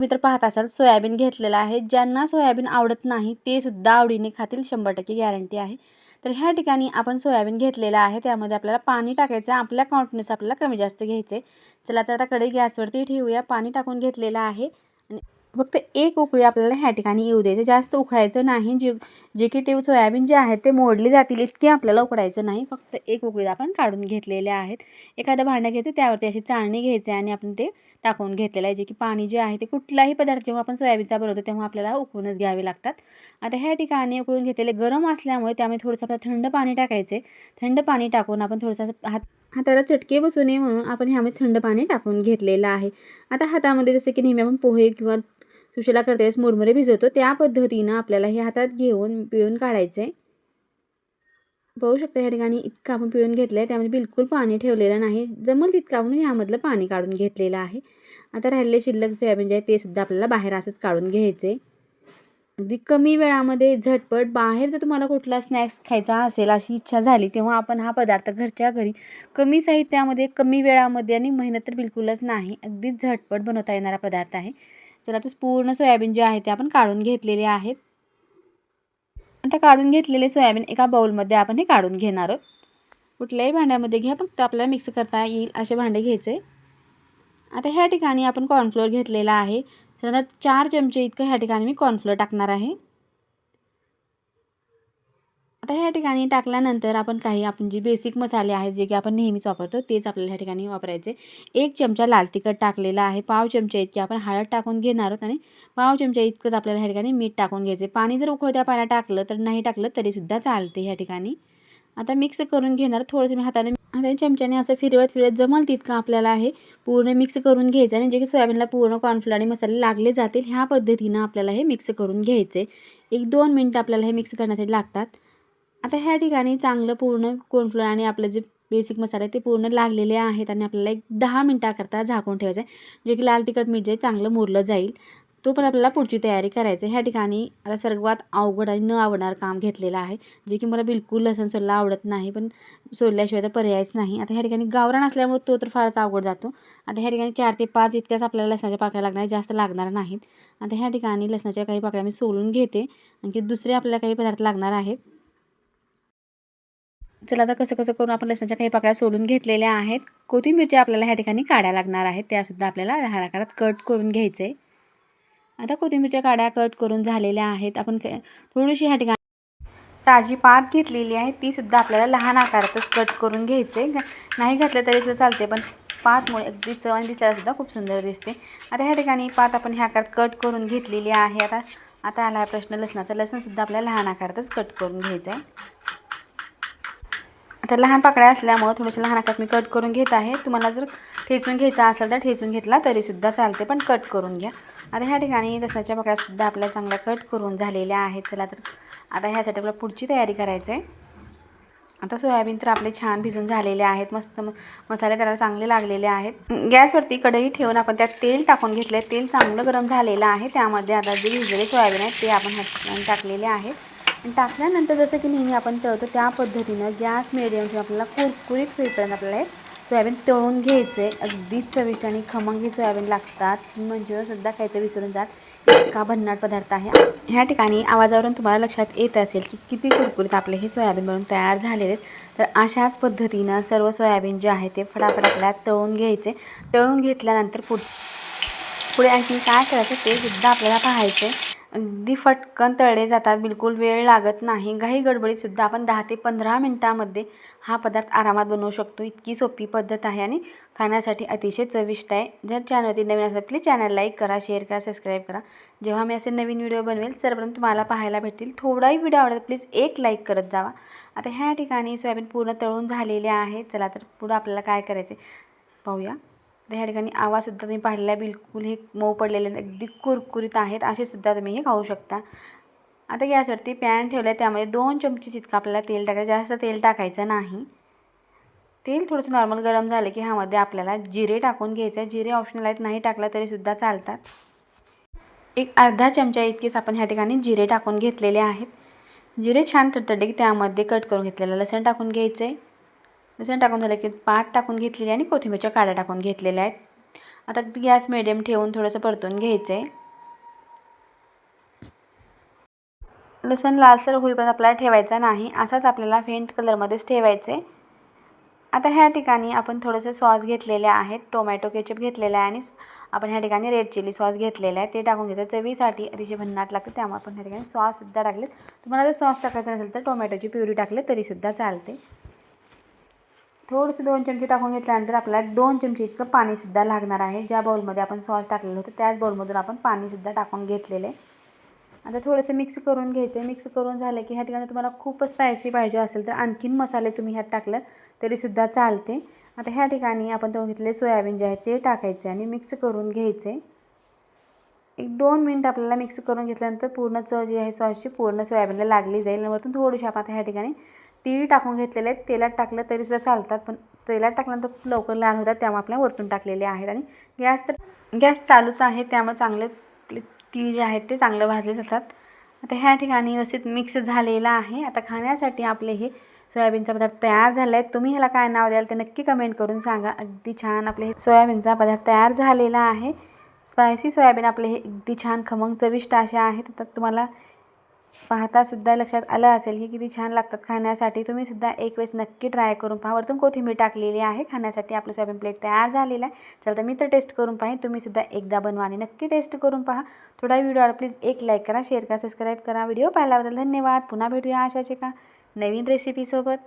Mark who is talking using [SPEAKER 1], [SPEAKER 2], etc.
[SPEAKER 1] तुम्ही तर पाहत असाल सोयाबीन घेतलेलं आहे. ज्यांना सोयाबीन आवडत नाही ते सुद्धा आवडीने खातील, 100% गॅरंटी आहे. तर ह्या ठिकाणी आपण सोयाबीन घेतलेलं आहे. त्यामध्ये आपल्याला पाणी टाकायचं आहे. आपल्या क्वांटिटीनुसार आपल्याला कमी जास्त घ्यायचं आहे. चला तर आता कढई गॅसवरती ठेवूया. पाणी टाकून घेतलेलं आहे आणि फक्त एक उकळी आपल्याला ह्या ठिकाणी येऊ द्यायचं. जास्त उकळायचं नाही. जे की ते सोयाबीन जे आहे ते मोडले जातील इतके आपल्याला उकळायचं नाही. फक्त एक उकळी आपण काढून घेतलेले आहेत. एखादं भांडं घ्यायचं, त्यावरती अशी चाळणी घ्यायची आणि आपण ते टाकून घेतलेलं आहे. जे की पाणी जे आहे ते कुठलाही पदार्थ जेव्हा आपण सोयाबीनचा बनवतो तेव्हा आपल्याला उकळूनच घ्यावे लागतात. आता ह्या ठिकाणी उकळून घेतलेले गरम असल्यामुळे त्यामध्ये थोडंसं आपल्याला थंड पाणी टाकायचं आहे. थंड पाणी टाकून आपण थोडंसं हाताला चटके बसू नये म्हणून आपण ह्यामध्ये थंड पाणी टाकून घेतलेलं आहे. आता हातामध्ये जसं की नेहमी आपण पोहे किंवा सुशीला करते वेळेस मुरमुरे भिजवतो त्या पद्धतीनं आपल्याला हे हातात घेऊन पिळून काढायचं आहे. पाहू शकता या ठिकाणी इतकं आपण पिळून घेतलं आहे. त्यामध्ये बिलकुल पाणी ठेवलेलं नाही. जमल तितकं आपण ह्यामधलं पाणी काढून घेतलेलं आहे. आता राहिलेले शिल्लक सोयाबीन जे आहे ते सुद्धा आपल्याला बाहेर असंच काढून घ्यायचे. अगदी कमी वेळामध्ये झटपट बाहेर जर तुम्हाला कुठला स्नॅक्स खायचा असेल अशी इच्छा झाली तेव्हा आपण हा पदार्थ घरच्या घरी कमी साहित्यामध्ये कमी वेळामध्ये आणि मेहनत तर बिलकुलच नाही, अगदी झटपट बनवता येणारा पदार्थ आहे. चला तर पूर्ण सोयाबीन जे आहे ते आपण काढून घेतलेले आहेत. आता काढून घेतलेले सोयाबीन एका बाउलमध्ये आपण हे काढून घेणार आहोत. कुठल्याही भांड्यामध्ये घ्या, फक्त आपल्याला मिक्स करता येईल असे भांडे घ्यायचे. आता ह्या ठिकाणी आपण कॉर्नफ्लोअर घेतलेला आहे. तर 4 चमचे इतकं ह्या ठिकाणी मी कॉर्नफ्लोअर टाकणार आहे. आता ह्या ठिकाणी टाकल्यानंतर आपण आपण जे बेसिक मसाले आहेत जे की आपण नेहमीच वापरतो तेच आपल्याला ह्या ठिकाणी वापरायचे. 1 चमचा लाल तिखट टाकलेला आहे. पाव चमचा इतकी आपण हळद टाकून घेणार आहोत आणि पाव चमचा इतकंच आपल्याला ह्या ठिकाणी मीठ टाकून घ्यायचे. पाणी जर उकळत्या पाण्यात टाकलं तर नाही टाकलं तरीसुद्धा चालते ह्या ठिकाणी. आता मिक्स करून घेणार. थोडंसं मी हाताने चमच्याने असं फिरवत जमल तितकं आपल्याला हे पूर्ण मिक्स करून घ्यायचं आणि जे की सोयाबीनला पूर्ण कॉर्नफ्लोअर आणि मसाले लागले जातील ह्या पद्धतीनं आपल्याला हे मिक्स करून घ्यायचे. 1-2 मिनिटं आपल्याला हे मिक्स करण्यासाठी लागतात. आता ह्या ठिकाणी चांगलं पूर्ण कॉर्नफ्लोअर आणि आपलं जे बेसिक मसाले ते पूर्ण लागलेले आहेत आणि आपल्याला 10 मिनिटाकरता झाकून ठेवायचं आहे. जे की लाल तिखट मीठ जे चांगलं मुरलं जाईल. तो पण आपल्याला पुढची तयारी करायची आहे. ह्या ठिकाणी आता सर्वात अवघड आणि न आवडणारं काम घेतलेलं आहे. जे की मला बिलकुल लसूण सोलला आवडत नाही, पण सोलल्याशिवाय तर पर्यायच नाही. आता ह्या ठिकाणी गावरान असल्यामुळे तो तर फारच अवघड जातो. आता ह्या ठिकाणी 4 ते 5 इतक्याच आपल्याला लसणाच्या पाकळ्या लागणार, जास्त लागणार नाहीत. आता ह्या ठिकाणी लसणाच्या काही पाकळ्या मी सोलून घेते. आणखी दुसरे आपल्याला काही पदार्थ लागणार आहेत. चला आता कसं करून आपण लसणाच्या काही पाकळ्या सोलून घेतलेल्या आहेत. कोथिंबीरच्या आपल्याला ह्या ठिकाणी काड्या लागणार आहेत. त्यासुद्धा आपल्याला लहान आकारात कट करून घ्यायचं आहे. आता कोथिंबीरच्या काड्या कट करून झालेल्या आहेत. आपण थोडीशी ह्या ठिकाणी ताजी पात घेतलेली आहे. तीसुद्धा आपल्याला लहान आकारातच कट करून घ्यायचे. नाही घातलं तरी सुद्धा चालते, पण पातमुळे अगदी चव आणि दिसायलासुद्धा खूप सुंदर दिसते. आता ह्या ठिकाणी पात आपण ह्या आकारात कट करून घेतलेली आहे. आता आला प्रश्न लसणाचा. लसूणसुद्धा आपल्याला लहान आकारातच कट करून घ्यायचं आहे. आता लहान पाकळ्या असल्यामुळे थोडंसं लहान आकारात मी कट करून घेत आहे. तुम्हाला जर ठेचून घ्यायचा असेल तर ठेचून घेतला तरीसुद्धा चालते, पण कट करून घ्या. आता ह्या ठिकाणी लसणाच्या पाकळ्यासुद्धा आपल्याला चांगल्या कट करून झालेल्या आहेत. चला तर आता ह्यासाठी आपल्याला पुढची तयारी करायची आहे. आता सोयाबीन तर आपले छान भिजून झालेले आहेत. मस्त मसाले त्याला चांगले लागलेले आहेत. गॅसवरती कढई ठेवून आपण त्यात तेल टाकून घेतले. तेल चांगलं गरम झालेलं आहे. त्यामध्ये आता जे भिजलेले सोयाबीन आहेत ते आपण टाकलेले आहेत. आणि टाकल्यानंतर जसं की नेहमी आपण तळतो त्या पद्धतीनं गॅस मिडियम ठेवून आपल्याला कुरकुरीत होईपर्यंत आपल्याला सोयाबीन तळून घ्यायचे. अगदीच चविष्ट आणि खमंग हे सोयाबीन लागतात. मंचुरियनसुद्धा खायचं विसरून जात, इतका भन्नाट पदार्थ आहे. ह्या ठिकाणी आवाजावरून तुम्हाला लक्षात येत असेल की किती कुरकुरीत आपले हे सोयाबीन बनवून तयार झालेले आहेत. तर अशाच पद्धतीनं सर्व सोयाबीन जे आहे ते फटाफट आपल्याला तळून घ्यायचे. तळून घेतल्यानंतर पुढे आणखी काय करायचं ते सुद्धा आपल्याला पाहायचे. अगदी फटकन तळले जातात, बिलकुल वेळ लागत नाही. घाई गडबडीतसुद्धा आपण 10 ते 15 मिनिटांमध्ये हा पदार्थ आरामात बनवू शकतो. इतकी सोपी पद्धत आहे आणि खाण्यासाठी अतिशय चविष्ट आहे. जर चॅनलवरती नवीन असेल प्लीज चॅनल लाईक करा, शेअर करा, सबस्क्राईब करा. जेव्हा मी असे नवीन व्हिडिओ बनवेल सर्वप्रथम तुम्हाला पाहायला भेटतील. थोडाही व्हिडिओ आवडला प्लीज एक लाईक करत जावा. आता ह्या ठिकाणी सोयाबीन पूर्ण तळून झालेले आहे. चला तर पुढं आपल्याला काय करायचे पाहूया. तर ह्या ठिकाणी आवाजसुद्धा तुम्ही पाहिलेला बिलकुल हे मऊ पडलेले अगदी कुरकुरीत आहेत. असेसुद्धा तुम्ही हे खाऊ शकता. आता गॅसवरती पॅन ठेवलं आहे. त्यामध्ये 2 चमचे इतकं आपल्याला तेल टाकायचं. जास्त तेल टाकायचं नाही. तेल थोडंसं नॉर्मल गरम झालं की ह्यामध्ये आपल्याला जिरे टाकून घ्यायचं आहे. जिरे ऑप्शनल आहेत, नाही टाकलं तरीसुद्धा चालतात. एक अर्धा चमचा इतकेच आपण ह्या ठिकाणी जिरे टाकून घेतलेले आहेत. जिरे छान तडतडले की त्यामध्ये कट करून घेतलेलं लसूण टाकून घ्यायचं आहे. लसूण टाकून झालं की पात टाकून घेतलेली आणि कोथिंबीरच्या काड्या टाकून घेतलेल्या आहेत. आता गॅस मिडियम ठेवून थोडंसं परतून घ्यायचं आहे. लसूण लालसर होईपर्यंत आपल्याला ठेवायचा नाही, असाच आपल्याला फेंट कलरमध्येच ठेवायचं आहे. आता ह्या ठिकाणी आपण थोडंसं सॉस घेतलेले आहेत, टोमॅटो केचप घेतलेला आहे आणि आपण ह्या ठिकाणी रेड चिली सॉस घेतलेला आहे, ते टाकून घ्यायचं. चवीसाठी अतिशय भन्नाट लागतं, त्यामुळे आपण ह्या ठिकाणी सॉससुद्धा टाकलेत. तुम्हाला जर सॉस टाकायचं नसेल तर टोमॅटोची प्युरी टाकले तरीसुद्धा चालते. थोडंसं 2 चमचे टाकून घेतल्यानंतर आपल्याला 2 चमचे इतकं पाणीसुद्धा लागणार आहे. ज्या बाउलमध्ये आपण सॉस टाकलेलं होतं त्याच बाउलमधून आपण पाणीसुद्धा टाकून घेतलेलं आहे. आता थोडंसं मिक्स करून घ्यायचं आहे. मिक्स करून झालं की ह्या ठिकाणी तुम्हाला खूपच स्पायसी पाहिजे असेल तर आणखीन मसाले तुम्ही ह्यात टाकलं तरीसुद्धा चालते. आता ह्या ठिकाणी आपण तो घेतलेले सोयाबीन जे आहे ते टाकायचे आणि मिक्स करून घ्यायचे. 1-2 मिनिट आपल्याला मिक्स करून घेतल्यानंतर पूर्ण चव जी आहे सॉसची पूर्ण सोयाबीनला लागली जाईल. वरतून थोडीशी आपण आता ह्या ठिकाणी तीळ टाकून घेतलेले आहेत. तेलात टाकलं तरीसुद्धा चालतात, पण तेलात टाकल्यानंतर खूप लवकर लाल होतात, त्यामुळे आपल्याला वरतून टाकलेले आहेत. आणि गॅस चालूच आहे, त्यामुळे चांगले तीळ जे आहेत ते चांगलं भाजले जातात. आता ह्या ठिकाणी व्यवस्थित मिक्स झालेला आहे. आता खाण्यासाठी आपले हे सोयाबीनचा पदार्थ तयार झाला आहे. तुम्ही ह्याला काय नाव द्याल ते नक्की कमेंट करून सांगा. अगदी छान आपले हे सोयाबीनचा पदार्थ तयार झालेला आहे. स्पायसी सोयाबीन आपले हे अगदी छान खमंग चविष्ट असे आहेत. तर तुम्हाला पाहतासुद्धा लक्षात आलं असेल की किती छान लागतात खाण्यासाठी. तुम्हीसुद्धा एक वेळेस नक्की ट्राय करून पहा. वरतून कोथिंबीर टाकलेली आहे. खाण्यासाठी आपलं सोयाबीन प्लेट तयार झालेला आहे. चला तर मी तर टेस्ट करून पाहीन, तुम्हीसुद्धा एकदा बनवा आणि नक्की टेस्ट करून पहा. थोडा व्हिडिओ प्लीज एक लाईक करा, शेअर करा, सबस्क्राईब करा. व्हिडिओ पाहिल्याबद्दल धन्यवाद. पुन्हा भेटूया अशाच एका नवीन रेसिपीसोबत.